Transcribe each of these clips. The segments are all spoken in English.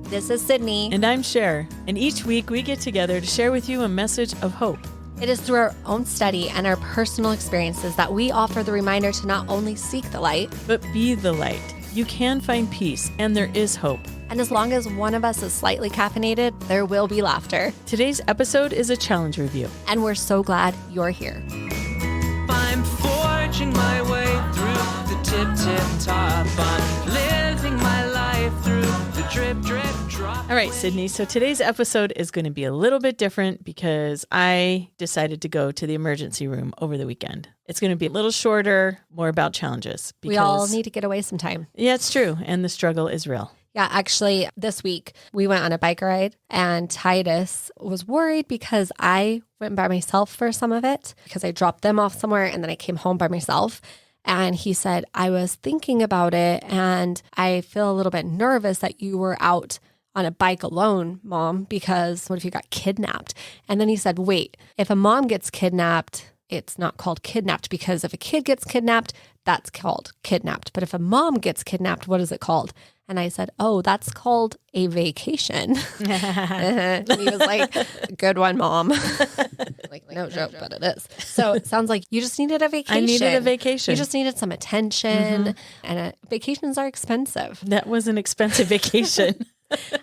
This is Cydni. And I'm Sher. And each week we get together to share with you a message of hope. It is through our own study and our personal experiences that we offer the reminder to not only seek the light, but be the light. You can find peace, and there is hope. And as long as one of us is slightly caffeinated, there will be laughter. Today's episode is a challenge review. And we're so glad you're here. I'm forging my way through the tip top. I'm living my life through the drip drop. All right, Cydni. So today's episode is going to be a little bit different because I decided to go to the emergency room over the weekend. It's going to be a little shorter, more about challenges. Because, we all need to get away sometime. Yeah, it's true. And the struggle is real. Yeah, actually, this week we went on a bike ride and Titus was worried because I went by myself for some of it because I dropped them off somewhere and then I came home by myself. And he said, I was thinking about it and I feel a little bit nervous that you were out on a bike alone, Mom, because what if you got kidnapped? And then he said, wait, if a mom gets kidnapped, it's not called kidnapped because if a kid gets kidnapped, that's called kidnapped. But if a mom gets kidnapped, what is it called? And I said, oh, that's called a vacation. And he was like, good one, Mom. Like, no joke, but it is. So it sounds like you just needed a vacation. I needed a vacation. You just needed some attention. And vacations are expensive. That was an expensive vacation.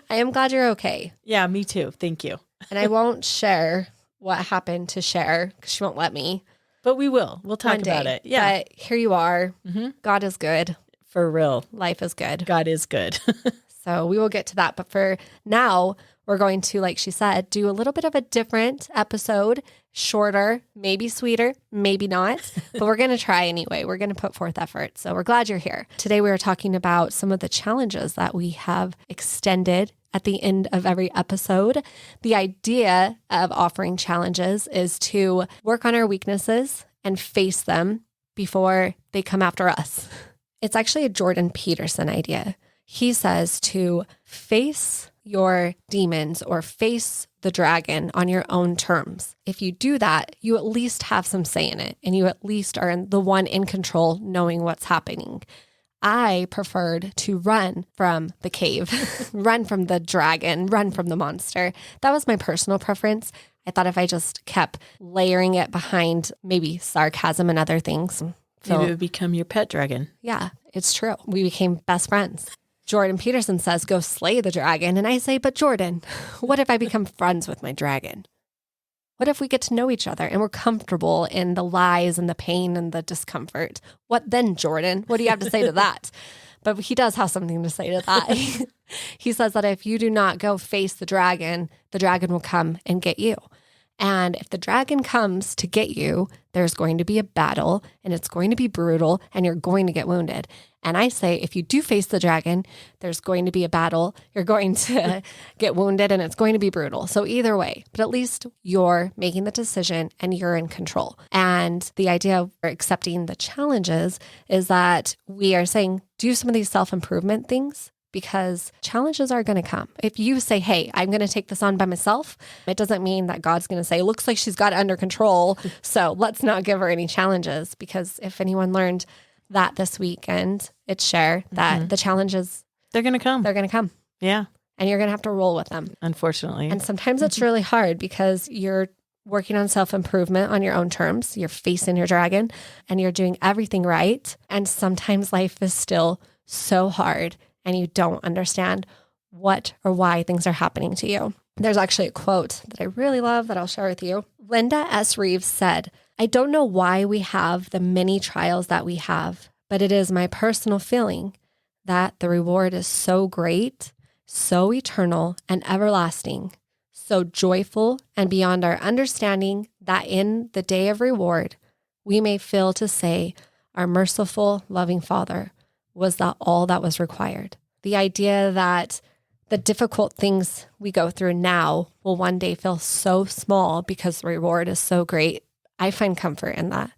I am glad you're okay. Yeah, me too. Thank you. And I won't share what happened to Sher because she won't let me. But we will. We'll talk about it. Yeah. But here you are. Mm-hmm. God is good. For real. Life is good. God is good. So we will get to that. But for now, we're going to, like she said, do a little bit of a different episode, shorter, maybe sweeter, maybe not. But we're going to try anyway. We're going to put forth effort. So we're glad you're here. Today, we are talking about some of the challenges that we have extended at the end of every episode. The idea of offering challenges is to work on our weaknesses and face them before they come after us. It's actually a Jordan Peterson idea. He says to face your demons or face the dragon on your own terms. If you do that, you at least have some say in it and you at least are the one in control knowing what's happening. I preferred to run from the cave, run from the dragon, run from the monster. That was my personal preference. I thought if I just kept layering it behind maybe sarcasm and other things, Maybe it would become your pet dragon. Yeah, it's true. We became best friends. Jordan Peterson says, go slay the dragon. And I say, but Jordan, what if I become friends with my dragon? What if we get to know each other and we're comfortable in the lies and the pain and the discomfort? What then, Jordan? What do you have to say to that? But he does have something to say to that. He says that if you do not go face the dragon will come and get you. And if the dragon comes to get you, there's going to be a battle and it's going to be brutal and you're going to get wounded. And I say, if you do face the dragon, there's going to be a battle, you're going to get wounded and it's going to be brutal. So either way, but at least you're making the decision and you're in control. And the idea of accepting the challenges is that we are saying, do some of these self-improvement things. Because challenges are going to come. If you say, hey, I'm going to take this on by myself, it doesn't mean that God's going to say, looks like she's got it under control, so let's not give her any challenges. Because if anyone learned that this weekend, it's Sher, that the challenges, they're going to come. They're going to come. Yeah. And you're going to have to roll with them. Unfortunately. And sometimes it's really hard because you're working on self-improvement on your own terms. You're facing your dragon and you're doing everything right. And sometimes life is still so hard and you don't understand what or why things are happening to you. There's actually a quote that I really love that I'll share with you. Linda S. Reeves said, I don't know why we have the many trials that we have, but it is my personal feeling that the reward is so great, so eternal and everlasting, so joyful and beyond our understanding that in the day of reward, we may feel to say, our merciful, loving Father, was that all that was required? The idea that the difficult things we go through now will one day feel so small because the reward is so great. I find comfort in that.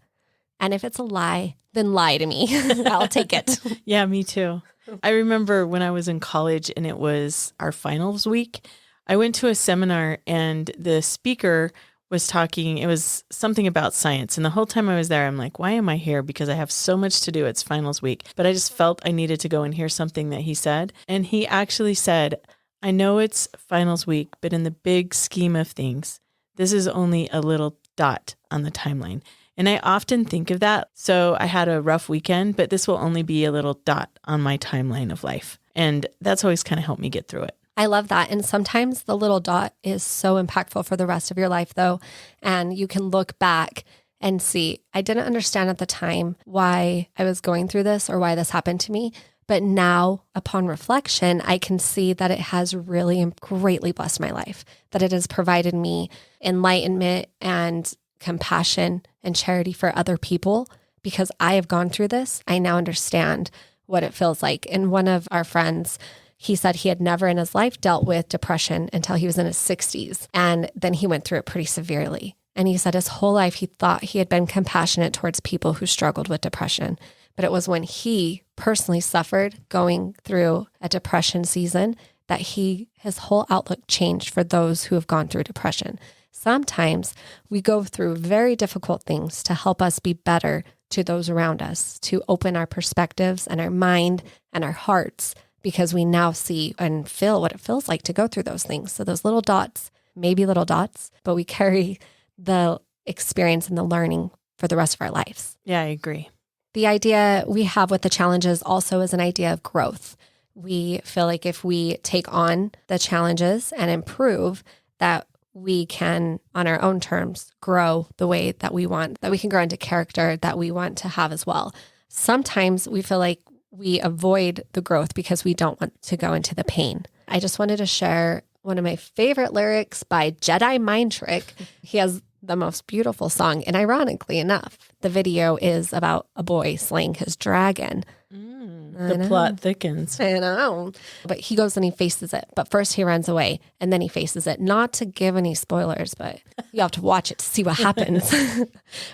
And if it's a lie, then lie to me. I'll take it. Yeah, me too. I remember when I was in college and it was our finals week, I went to a seminar and the speaker was talking, it was something about science. And the whole time I was there, I'm like, why am I here? Because I have so much to do. It's finals week. But I just felt I needed to go and hear something that he said. And he actually said, I know it's finals week, but in the big scheme of things, this is only a little dot on the timeline. And I often think of that. So I had a rough weekend, but this will only be a little dot on my timeline of life. And that's always kind of helped me get through it. I love that. And sometimes the little dot is so impactful for the rest of your life, though. And you can look back and see, I didn't understand at the time why I was going through this or why this happened to me. But now, upon reflection, I can see that it has really greatly blessed my life, that it has provided me enlightenment and compassion and charity for other people. Because I have gone through this, I now understand what it feels like. And one of our friends, he said he had never in his life dealt with depression until he was in his 60s. And then he went through it pretty severely. And he said his whole life he thought he had been compassionate towards people who struggled with depression. But it was when he personally suffered going through a depression season that his whole outlook changed for those who have gone through depression. Sometimes we go through very difficult things to help us be better to those around us, to open our perspectives and our mind and our hearts, because we now see and feel what it feels like to go through those things. So those little dots, maybe little dots, but we carry the experience and the learning for the rest of our lives. Yeah, I agree. The idea we have with the challenges also is an idea of growth. We feel like if we take on the challenges and improve, that we can, on our own terms, grow the way that we want, that we can grow into character that we want to have as well. Sometimes we feel like we avoid the growth because we don't want to go into the pain. I just wanted to share one of my favorite lyrics by Jedi Mind Trick. He has the most beautiful song. And ironically enough, the video is about a boy slaying his dragon. The plot thickens. I know. But he goes and he faces it. But first he runs away and then he faces it. Not to give any spoilers, but you have to watch it to see what happens.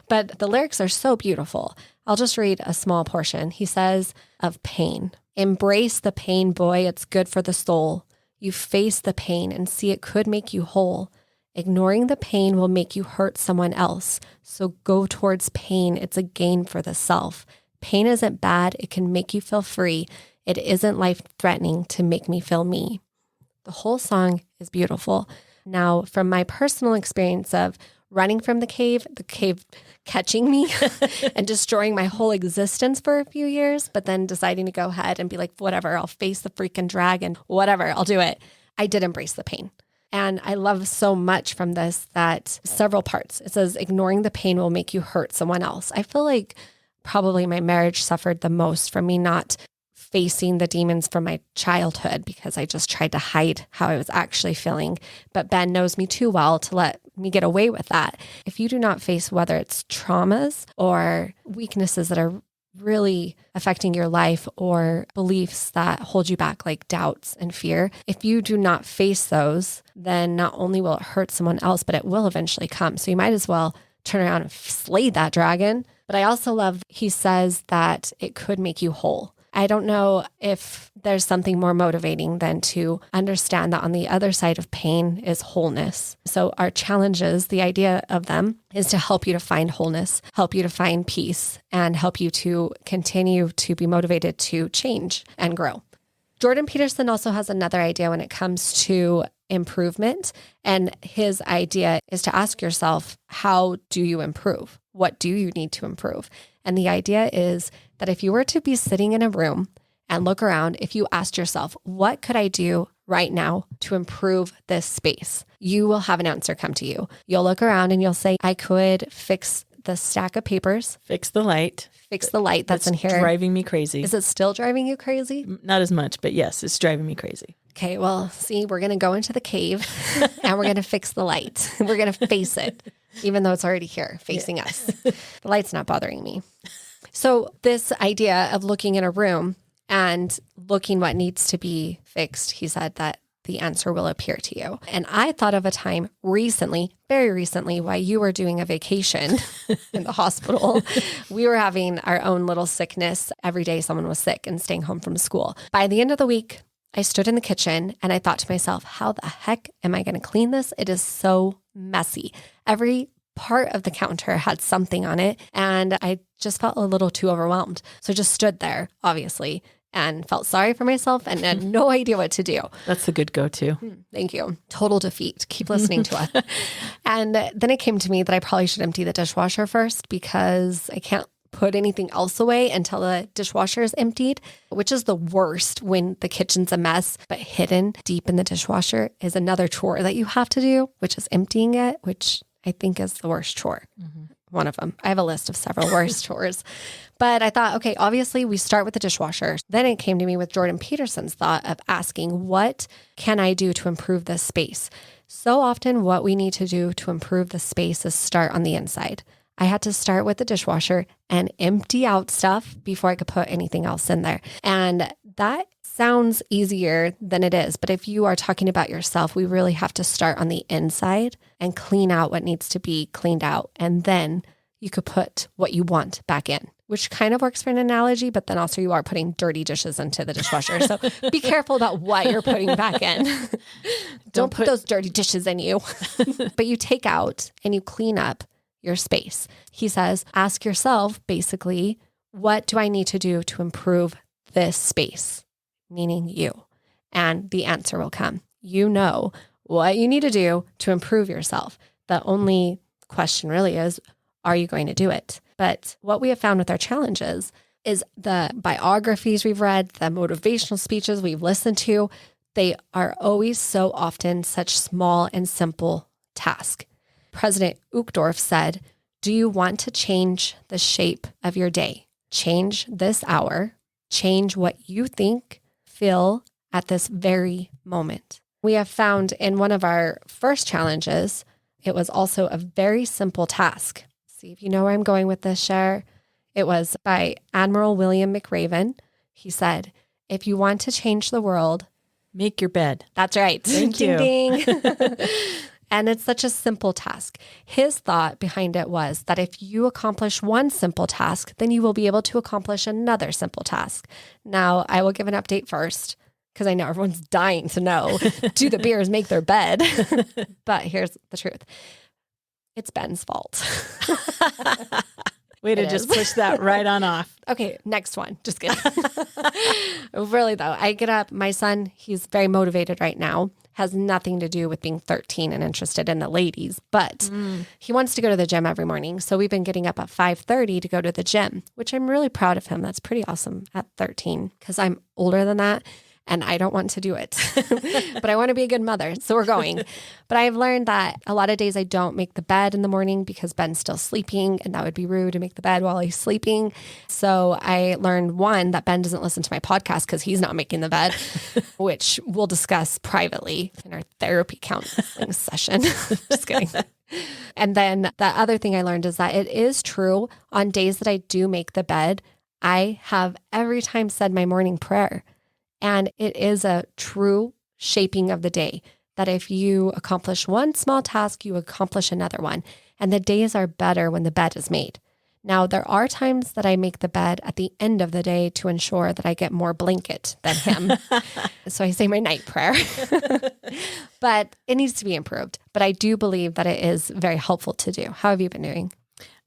But the lyrics are so beautiful. I'll just read a small portion. He says of pain. Embrace the pain, boy. It's good for the soul. You face the pain and see it could make you whole. Ignoring the pain will make you hurt someone else. So go towards pain. It's a gain for the self. Pain isn't bad. It can make you feel free. It isn't life-threatening to make me feel me. The whole song is beautiful. Now, from my personal experience of running from the cave catching me and destroying my whole existence for a few years, but then deciding to go ahead and be like, whatever, I'll face the freaking dragon, whatever, I'll do it. I did embrace the pain. And I love so much from this that several parts. It says, ignoring the pain will make you hurt someone else. I feel like probably my marriage suffered the most from me not facing the demons from my childhood because I just tried to hide how I was actually feeling. But Ben knows me too well to let me get away with that. If you do not face whether it's traumas or weaknesses that are really affecting your life or beliefs that hold you back, like doubts and fear, if you do not face those, then not only will it hurt someone else, but it will eventually come. So you might as well turn around and slay that dragon. But I also love, he says that it could make you whole. I don't know if there's something more motivating than to understand that on the other side of pain is wholeness. So our challenges, the idea of them is to help you to find wholeness, help you to find peace, and help you to continue to be motivated to change and grow. Jordan Peterson also has another idea when it comes to improvement. And his idea is to ask yourself, how do you improve? What do you need to improve? And the idea is that if you were to be sitting in a room and look around, if you asked yourself, what could I do right now to improve this space? You will have an answer come to you. You'll look around and you'll say, I could fix the stack of papers. Fix the light. Fix the light that's in here. Driving me crazy. Is it still driving you crazy? Not as much, but yes, it's driving me crazy. Okay, well, see, we're going to go into the cave and we're going to fix the light. We're going to face it, even though it's already here facing us. The light's not bothering me. So this idea of looking in a room and looking what needs to be fixed, he said that the answer will appear to you. And I thought of a time recently, very recently, while you were doing a vacation in the hospital. We were having our own little sickness. Every day someone was sick and staying home from school. By the end of the week, I stood in the kitchen and I thought to myself, how the heck am I going to clean this? It is so messy. Every part of the counter had something on it and I just felt a little too overwhelmed. So I just stood there, obviously, and felt sorry for myself and had no idea what to do. That's a good go-to. Thank you. Total defeat. Keep listening to us. And then it came to me that I probably should empty the dishwasher first because I can't put anything else away until the dishwasher is emptied, which is the worst when the kitchen's a mess, but hidden deep in the dishwasher is another chore that you have to do, which is emptying it, which I think is the worst chore. One of them. I have a list of several worst chores. But I thought, okay, obviously we start with the dishwasher. Then it came to me with Jordan Peterson's thought of asking, what can I do to improve this space? So often what we need to do to improve the space is start on the inside. I had to start with the dishwasher and empty out stuff before I could put anything else in there. And that sounds easier than it is. But if you are talking about yourself, we really have to start on the inside and clean out what needs to be cleaned out. And then you could put what you want back in, which kind of works for an analogy, but then also you are putting dirty dishes into the dishwasher. So be careful about what you're putting back in. Don't put those dirty dishes in you. But you take out and you clean up your space. He says, ask yourself, basically, what do I need to do to improve this space? Meaning you. And the answer will come. You know what you need to do to improve yourself. The only question really is, are you going to do it? But what we have found with our challenges is the biographies we've read, the motivational speeches we've listened to, they are always so often such small and simple tasks. President Uchtdorf said, do you want to change the shape of your day? Change this hour. Change what you think, feel at this very moment. We have found in one of our first challenges, it was also a very simple task. See if you know where I'm going with this, Sher. It was by Admiral William McRaven. He said, if you want to change the world, make your bed. That's right. Thank ding, you. Ding. And it's such a simple task. His thought behind it was that if you accomplish one simple task, then you will be able to accomplish another simple task. Now, I will give an update first because I know everyone's dying to know, do the bears make their bed? But here's the truth. It's Ben's fault. Way to just push that right on off. Okay, next one. Just kidding. Really, though, I get up. My son, he's very motivated right now. Has nothing to do with being 13 and interested in the ladies, but he wants to go to the gym every morning. So we've been getting up at 5:30 to go to the gym, which I'm really proud of him. That's pretty awesome at 13 because I'm older than that. And I don't want to do it, but I want to be a good mother. So we're going. But I've learned that a lot of days I don't make the bed in the morning because Ben's still sleeping and that would be rude to make the bed while he's sleeping. So I learned one, that Ben doesn't listen to my podcast because he's not making the bed, which we'll discuss privately in our therapy counseling session. Just kidding. And then the other thing I learned is that it is true on days that I do make the bed, I have every time said my morning prayer. And it is a true shaping of the day that if you accomplish one small task, you accomplish another one. And the days are better when the bed is made. Now, there are times that I make the bed at the end of the day to ensure that I get more blanket than him. So I say my night prayer. But it needs to be improved. But I do believe that it is very helpful to do. How have you been doing?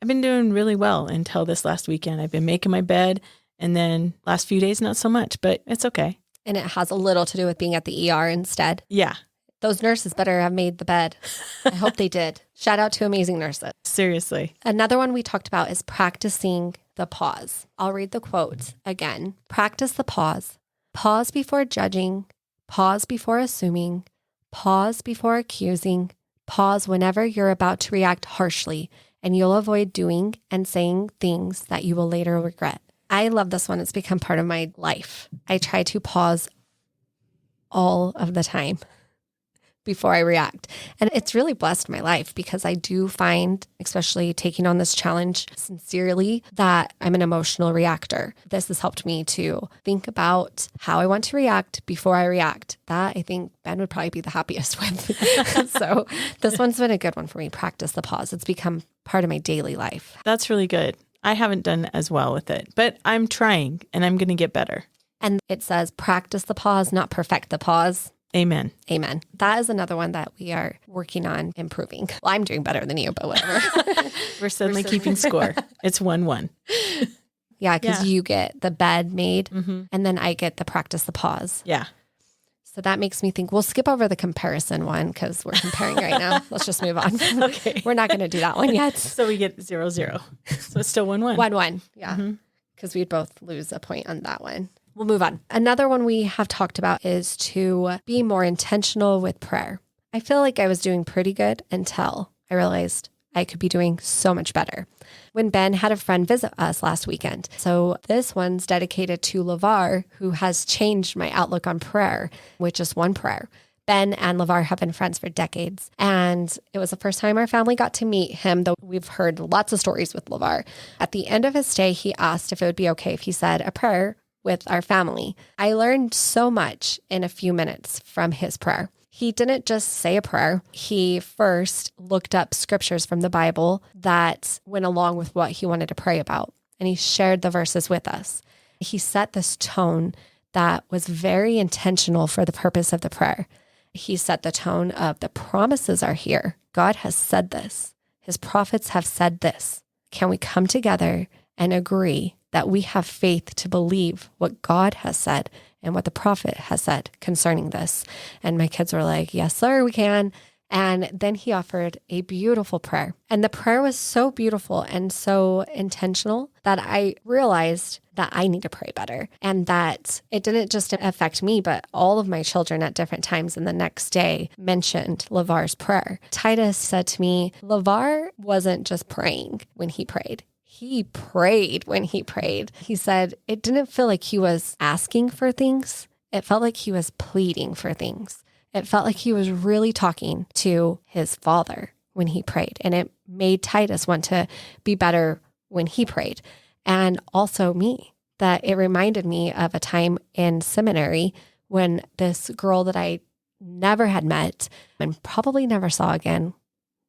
I've been doing really well until this last weekend. I've been making my bed, and then last few days, not so much, but it's okay. And it has a little to do with being at the ER instead. Yeah. Those nurses better have made the bed. I hope they did. Shout out to amazing nurses. Seriously. Another one we talked about is practicing the pause. I'll read the quote again. Practice the pause. Pause before judging. Pause before assuming. Pause before accusing. Pause whenever you're about to react harshly, and you'll avoid doing and saying things that you will later regret. I love this one. It's become part of my life. I try to pause all of the time before I react. And it's really blessed my life because I do find, especially taking on this challenge sincerely, that I'm an emotional reactor. This has helped me to think about how I want to react before I react. That I think Ben would probably be the happiest with. So this one's been a good one for me. Practice the pause. It's become part of my daily life. That's really good. I haven't done as well with it, but I'm trying and I'm going to get better. And it says, practice the pause, not perfect the pause. Amen. Amen. That is another one that we are working on improving. Well, I'm doing better than you, but whatever. We're suddenly keeping score. It's 1-1. Yeah, because Yeah. you get the bed made Mm-hmm. and then I get the practice the pause. Yeah. So that makes me think we'll skip over the comparison one because we're comparing right now. Let's just move on. Okay. We're not going to do that one yet. So we get 0-0. So it's still 1-1. 1-1. Yeah. Because we'd both lose a point on that one. We'll move on. Another one we have talked about is to be more intentional with prayer. I feel like I was doing pretty good until I realized I could be doing so much better. When Ben had a friend visit us last weekend. So this one's dedicated to LeVar, who has changed my outlook on prayer with just one prayer. Ben and LeVar have been friends for decades. And it was the first time our family got to meet him, though we've heard lots of stories with LeVar. At the end of his stay, he asked if it would be okay if he said a prayer with our family. I learned so much in a few minutes from his prayer. He didn't just say a prayer. He first looked up scriptures from the Bible that went along with what he wanted to pray about, and he shared the verses with us. He set this tone that was very intentional for the purpose of the prayer. He set the tone of the promises are here. God has said this. His prophets have said this. Can we come together and agree that we have faith to believe what God has said and what the prophet has said concerning this? And my kids were like, yes, sir, we can. And then he offered a beautiful prayer. And the prayer was so beautiful and so intentional that I realized that I need to pray better. And that it didn't just affect me, but all of my children at different times in the next day mentioned LeVar's prayer. Titus said to me, LeVar wasn't just praying when he prayed. He prayed when he prayed. He said it didn't feel like he was asking for things. It felt like he was pleading for things. It felt like he was really talking to his father when he prayed. And it made Titus want to be better when he prayed. And also me, that it reminded me of a time in seminary when this girl that I never had met and probably never saw again,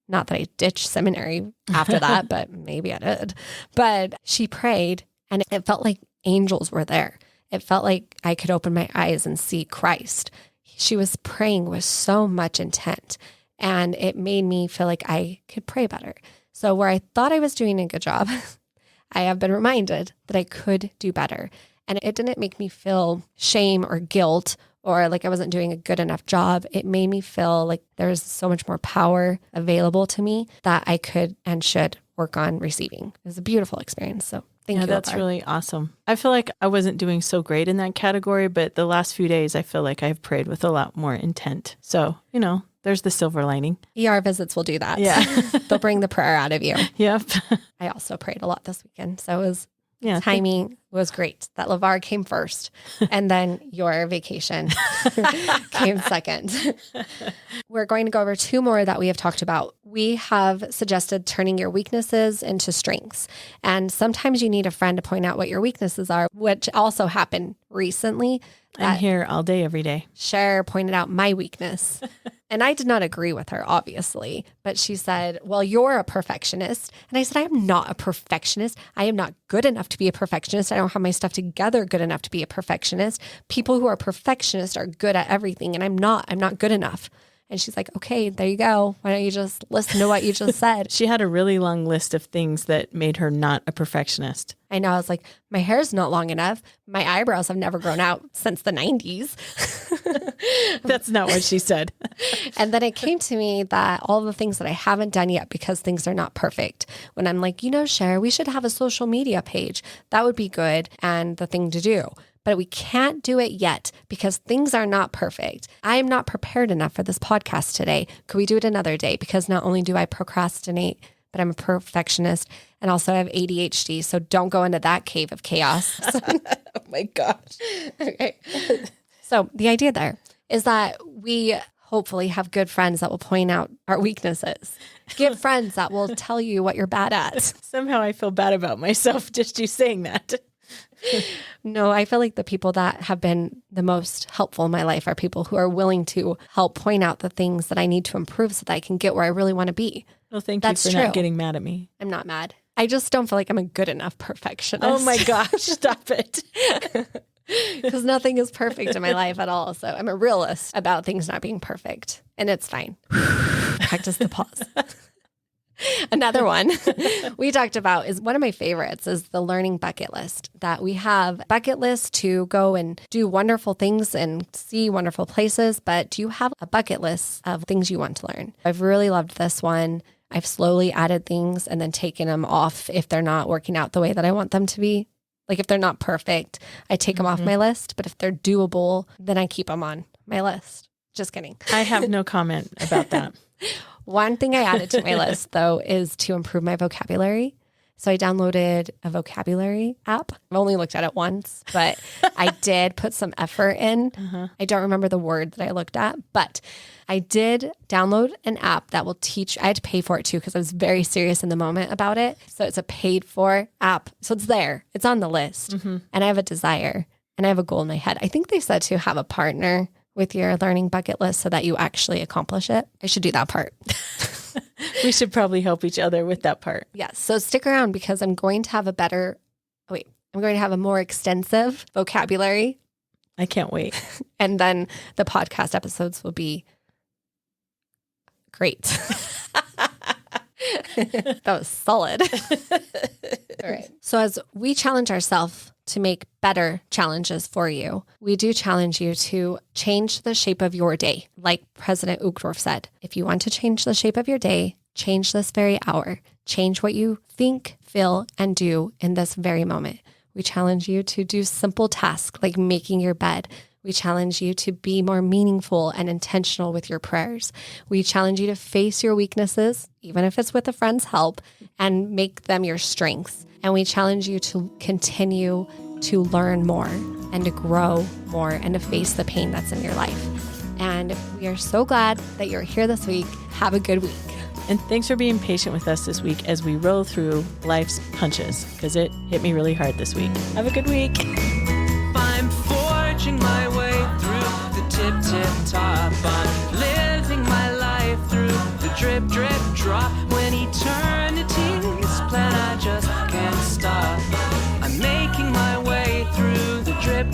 not that I ditched seminary after that, but maybe I did. But she prayed and it felt like angels were there. It felt like I could open my eyes and see Christ. She was praying with so much intent and it made me feel like I could pray better. So where I thought I was doing a good job, I have been reminded that I could do better. And it didn't make me feel shame or guilt or like I wasn't doing a good enough job. It made me feel like there was so much more power available to me that I could and should work on receiving. It was a beautiful experience. So thank you. That's really awesome. I feel like I wasn't doing so great in that category, but the last few days, I feel like I've prayed with a lot more intent. So, there's the silver lining. ER visits will do that. Yeah. They'll bring the prayer out of you. Yep. I also prayed a lot this weekend. So it was timing was great. That LeVar came first and then your vacation came second. We're going to go over two more that we have talked about. We have suggested turning your weaknesses into strengths. And sometimes you need a friend to point out what your weaknesses are, which also happened recently. I'm here all day, every day. Cher pointed out my weakness. And I did not agree with her, obviously. But she said, well, you're a perfectionist. And I said, I am not a perfectionist. I am not good enough to be a perfectionist. I don't have my stuff together good enough to be a perfectionist. People who are perfectionists are good at everything. And I'm not good enough. And she's like, okay, there you go. Why don't you just listen to what you just said? She had a really long list of things that made her not a perfectionist. I know. I was like, my hair's not long enough. My eyebrows have never grown out since the 90s. That's not what she said. And then it came to me that all the things that I haven't done yet because things are not perfect. When I'm like, Cher, we should have a social media page. That would be good and the thing to do. But we can't do it yet because things are not perfect. I am not prepared enough for this podcast today. Could we do it another day? Because not only do I procrastinate, but I'm a perfectionist and also I have ADHD. So don't go into that cave of chaos. Oh my gosh. Okay. So the idea there is that we hopefully have good friends that will point out our weaknesses. Get friends that will tell you what you're bad at. Somehow I feel bad about myself just you saying that. No, I feel like the people that have been the most helpful in my life are people who are willing to help point out the things that I need to improve so that I can get where I really want to be. Well, thank That's you for true. not getting mad at me. I'm not mad. I just don't feel like I'm a good enough perfectionist. Oh my gosh, stop it. Because nothing is perfect in my life at all. So I'm a realist about things not being perfect. And it's fine. Practice the pause. Another one we talked about is one of my favorites is the learning bucket list, that we have bucket list to go and do wonderful things and see wonderful places. But do you have a bucket list of things you want to learn? I've really loved this one. I've slowly added things and then taken them off if they're not working out the way that I want them to be. Like if they're not perfect, I take them off my list. But if they're doable, then I keep them on my list. Just kidding. I have no comment about that. One thing I added to my list, though, is to improve my vocabulary. So I downloaded a vocabulary app. I've only looked at it once, but I did put some effort in. I don't remember the word that I looked at, but I did download an app that will teach. I had to pay for it too because I was very serious in the moment about it. So it's a paid for app. So it's there. It's on the list. And I have a desire and I have a goal in my head. I think they said to have a partner with your learning bucket list so that you actually accomplish it. I should do that part. We should probably help each other with that part. Yes. So stick around because I'm going to have a more extensive vocabulary. I can't wait. And then the podcast episodes will be great. That was solid. All right. So as we challenge ourselves to make better challenges for you, we do challenge you to change the shape of your day. Like President Uchtdorf said, if you want to change the shape of your day, change this very hour. Change what you think, feel, and do in this very moment. We challenge you to do simple tasks like making your bed. We challenge you to be more meaningful and intentional with your prayers. We challenge you to face your weaknesses, even if it's with a friend's help, and make them your strengths. And we challenge you to continue to learn more and to grow more and to face the pain that's in your life. And we are so glad that you're here this week. Have a good week. And thanks for being patient with us this week as we roll through life's punches, because it hit me really hard this week. Have a good week. I'm forging my way through the tip top. I'm living my life through the drip drop. When eternity's plan, I just can't stop. I'm making my way through the drip